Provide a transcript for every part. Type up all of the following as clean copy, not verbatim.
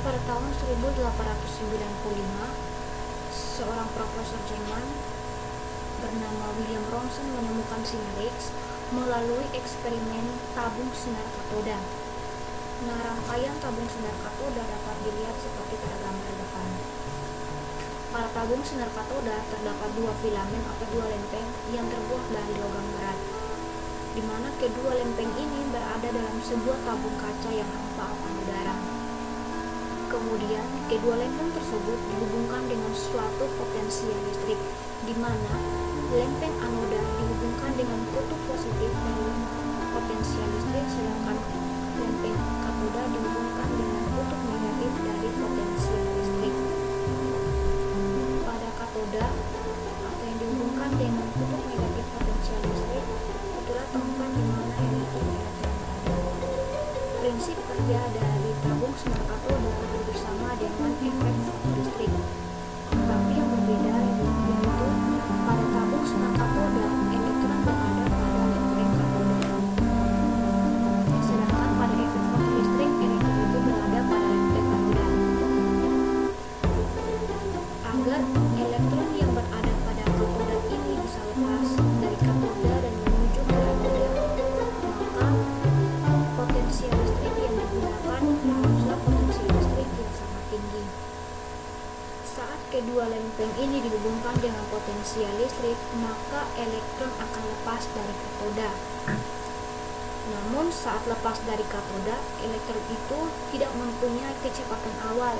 Pada tahun 1895, seorang profesor Jerman bernama William Thomson menemukan sinar X melalui eksperimen tabung sinar katoda. Nah, rangkaian tabung sinar katoda dapat dilihat seperti pada gambar depan. Pada tabung sinar katoda terdapat dua filamen atau dua lempeng yang terbuat dari logam berat, di mana kedua lempeng ini berada dalam sebuah tabung kaca yang hampa atau udara. Kemudian, kedua lempeng tersebut dihubungkan dengan suatu potensial listrik, di mana lempeng anoda dihubungkan dengan kutub positif dari potensial listrik, sedangkan lempeng katoda dihubungkan dengan kutub negatif dari potensial listrik. Pada katoda atau yang dihubungkan dengan kutub negatif potensial listrik, itulah tempat di mana energi elektron berada. Prinsip kerja dari tabung sinar katoda bersama dengan efek fotoelektronik. Tapi yang berbeda yaitu pada tabung sinar katoda elektron berada pada lempeng katoda, sedangkan pada efek fotoelektronik elektron itu berada pada lempeng anoda. Agar elektron yang berada pada katoda ini bisa lepas dari katoda dan menuju ke anoda, maka potensial listrik yang digunakan haruslah potensial listrik yang sangat tinggi. Saat kedua lempeng ini dihubungkan dengan potensial listrik, maka elektron akan lepas dari katoda. Namun saat lepas dari katoda, elektron itu tidak mempunyai kecepatan awal,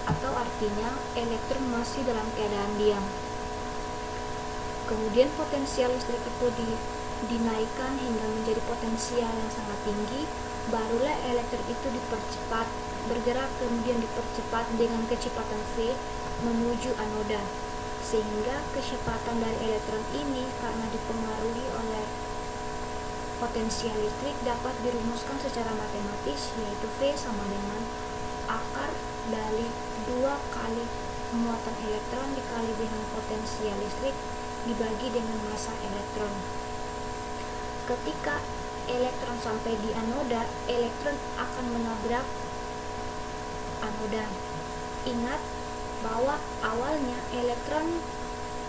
atau artinya elektron masih dalam keadaan diam. Kemudian potensial listrik itu dinaikkan hingga menjadi potensial yang sangat tinggi, barulah elektron itu dipercepat bergerak, kemudian dipercepat dengan kecepatan V menuju anoda, sehingga kecepatan dari elektron ini karena dipengaruhi oleh potensial listrik dapat dirumuskan secara matematis, yaitu V sama dengan akar dari 2 kali muatan elektron dikali dengan potensial listrik dibagi dengan massa elektron. Ketika elektron sampai di anoda, elektron akan menabrak anoda. Ingat bahwa awalnya elektron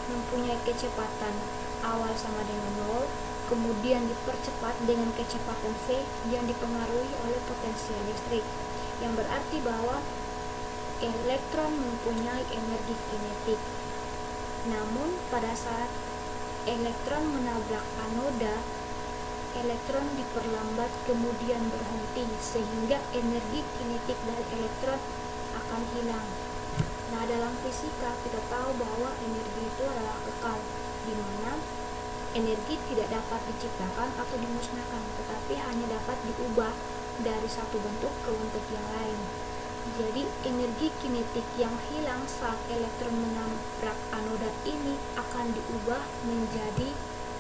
mempunyai kecepatan awal sama dengan 0, kemudian dipercepat dengan kecepatan V yang dipengaruhi oleh potensial listrik, yang berarti bahwa elektron mempunyai energi kinetik. Namun pada saat elektron menabrak anoda, elektron diperlambat kemudian berhenti, sehingga energi kinetik dari elektron akan hilang. Nah, dalam fisika kita tahu bahwa energi itu adalah kekal, di mana energi tidak dapat diciptakan atau dimusnahkan, tetapi hanya dapat diubah dari satu bentuk ke bentuk yang lain. Jadi energi kinetik yang hilang saat elektron menabrak anoda ini akan diubah menjadi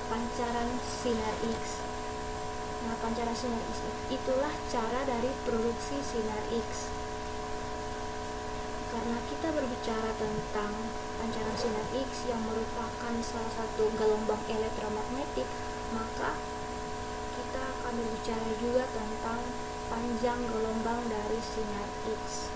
pancaran sinar X. Nah, pancaran sinar X itulah cara dari produksi sinar X. Karena kita berbicara tentang pancaran sinar X yang merupakan salah satu gelombang elektromagnetik, maka kita akan berbicara juga tentang panjang gelombang dari sinar X.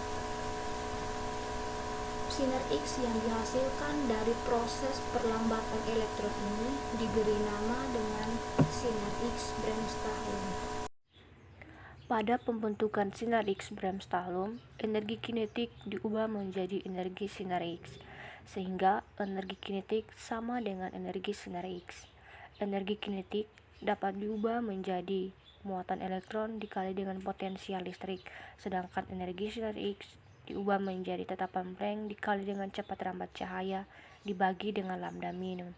Sinar X yang dihasilkan dari proses perlambatan elektron ini diberi nama dengan sinar X Bremsstrahlung. Pada pembentukan sinar X Bremsstrahlung, energi kinetik diubah menjadi energi sinar X, sehingga energi kinetik sama dengan energi sinar X. Energi kinetik dapat diubah menjadi muatan elektron dikali dengan potensial listrik, sedangkan energi sinar X diubah menjadi tetapan Planck dikali dengan cepat rambat cahaya dibagi dengan lambda minimum,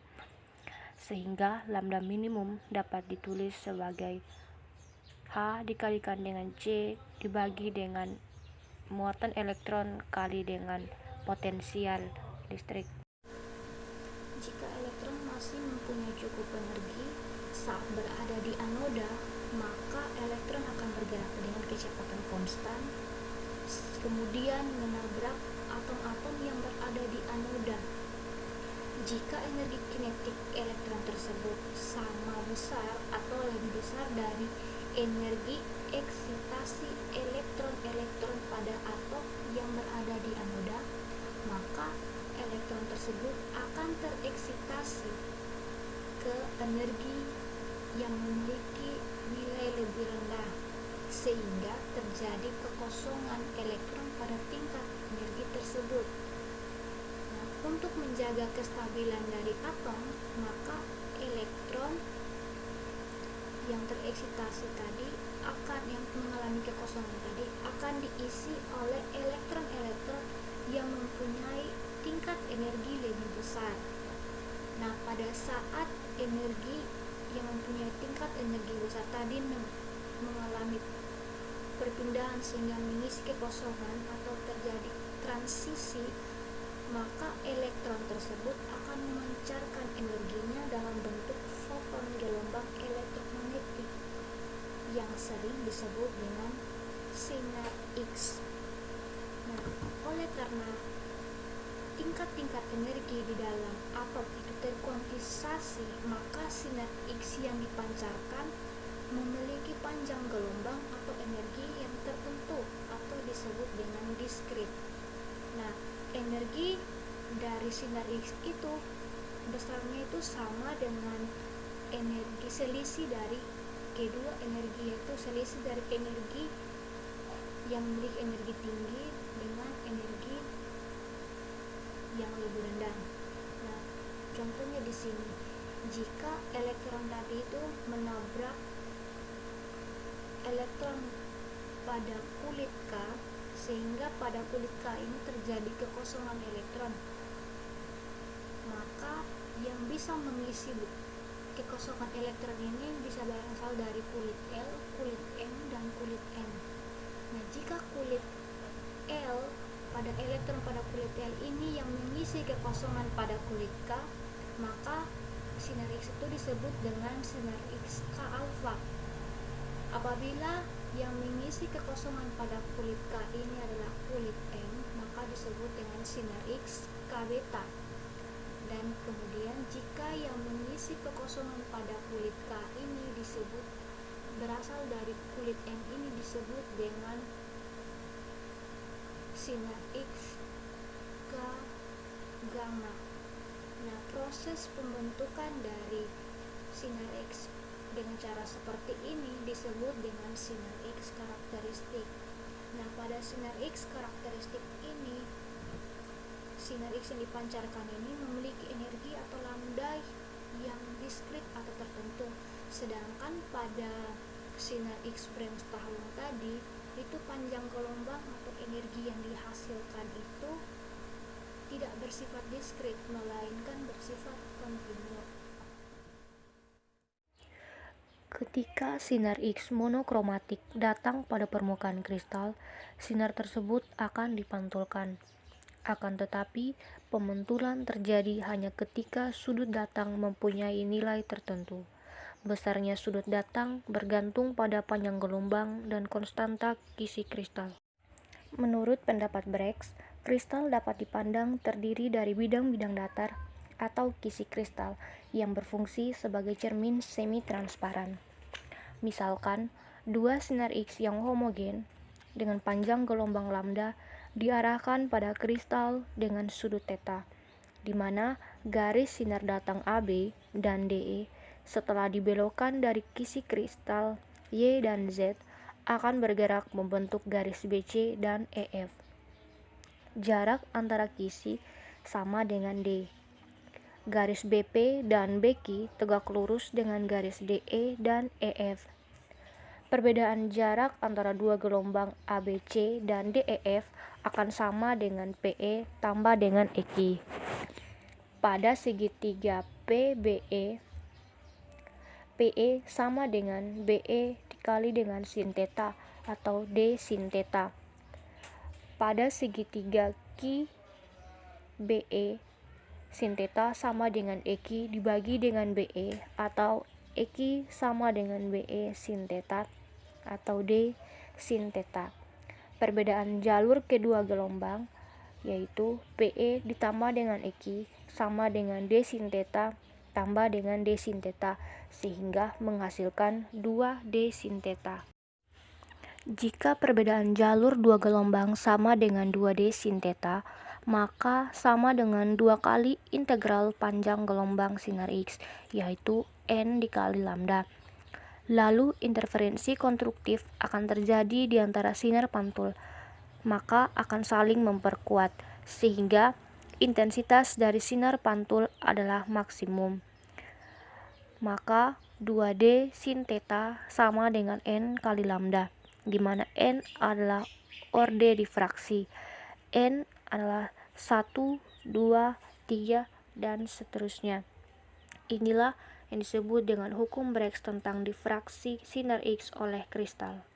sehingga lambda minimum dapat ditulis sebagai H dikalikan dengan C dibagi dengan muatan elektron kali dengan potensial listrik. Jika elektron masih mempunyai cukup energi saat berada di anoda, maka elektron akan bergerak dengan kecepatan konstan, kemudian menabrak atom-atom yang berada di anoda. Jika energi kinetik elektron tersebut sama besar atau lebih besar dari energi eksitasi elektron-elektron pada atom yang berada di anoda, maka elektron tersebut akan tereksitasi ke energi yang memiliki nilai lebih rendah, sehingga terjadi kekosongan elektron pada tingkat energi tersebut. Nah, untuk menjaga kestabilan dari atom, maka elektron yang tereksitasi tadi yang mengalami kekosongan tadi akan diisi oleh elektron-elektron yang mempunyai tingkat energi lebih besar. Nah, pada saat energi yang mempunyai tingkat energi besar tadi mengalami perpindahan sehingga mengisi kekosongan atau terjadi transisi, maka elektron tersebut akan memancarkan energinya dalam bentuk foton gelombang elektromagnetik yang sering disebut dengan sinar X. Nah, oleh karena tingkat-tingkat energi di dalam atom itu terkuantisasi, maka sinar X yang dipancarkan memiliki panjang gelombang atau energi yang tertentu atau disebut dengan diskrit. Nah, energi dari sinar X itu besarnya itu sama dengan energi selisih dari kedua energi, yaitu selisih dari energi yang memiliki energi tinggi dengan energi yang lebih rendah. Nah, contohnya di sini, jika elektron tadi itu menabrak elektron pada kulit K, sehingga pada kulit K ini terjadi kekosongan elektron, maka yang bisa mengisi kekosongan elektron ini bisa berasal dari kulit L, kulit M, dan kulit N. Nah, jika kulit L pada elektron pada kulit L ini yang mengisi kekosongan pada kulit K, maka sinar X itu disebut dengan sinar X K alfa. Apabila yang mengisi kekosongan pada kulit K ini adalah kulit M, maka disebut dengan sinar X K beta. Dan kemudian jika yang mengisi kekosongan pada kulit K ini berasal dari kulit M ini disebut dengan sinar X K gamma. Nah, proses pembentukan dari sinar X dengan cara seperti ini disebut dengan sinar X karakteristik. Nah, pada sinar X karakteristik ini, sinar X yang dipancarkan ini memiliki energi atau lambda yang diskrit atau tertentu, sedangkan pada sinar X Bremsstrahlung tadi itu panjang gelombang atau energi yang dihasilkan itu tidak bersifat diskrit, melainkan bersifat kontinu. Ketika sinar X monokromatik datang pada permukaan kristal, sinar tersebut akan dipantulkan. Akan tetapi, pemantulan terjadi hanya ketika sudut datang mempunyai nilai tertentu. Besarnya sudut datang bergantung pada panjang gelombang dan konstanta kisi kristal. Menurut pendapat Braggs, kristal dapat dipandang terdiri dari bidang-bidang datar atau kisi kristal yang berfungsi sebagai cermin semi-transparan. Misalkan, dua sinar X yang homogen dengan panjang gelombang lambda diarahkan pada kristal dengan sudut theta, di mana garis sinar datang AB dan DE setelah dibelokkan dari kisi kristal Y dan Z akan bergerak membentuk garis BC dan EF. Jarak antara kisi sama dengan D. Garis BP dan BQ tegak lurus dengan garis DE dan EF. Perbedaan jarak antara dua gelombang ABC dan DEF akan sama dengan PE tambah dengan EQ. Pada segitiga PBE, PE sama dengan BE dikali dengan sin theta atau D sin theta. Pada segitiga QBE, sin theta sama dengan EQ dibagi dengan BE atau EQ sama dengan BE sin theta atau D sin theta. Perbedaan jalur kedua gelombang yaitu PE ditambah dengan EQ sama dengan D sin theta ditambah dengan D sin theta, sehingga menghasilkan 2D sin theta. Jika perbedaan jalur dua gelombang sama dengan 2D sin theta, maka sama dengan 2 kali integral panjang gelombang sinar X, yaitu N dikali lambda. Lalu interferensi konstruktif akan terjadi di antara sinar pantul, maka akan saling memperkuat, sehingga intensitas dari sinar pantul adalah maksimum. Maka 2D sin theta sama dengan N kali lambda, di mana N adalah orde difraksi, N adalah 1, 2, 3, dan seterusnya. Inilah yang disebut dengan hukum Bragg tentang difraksi sinar X oleh kristal.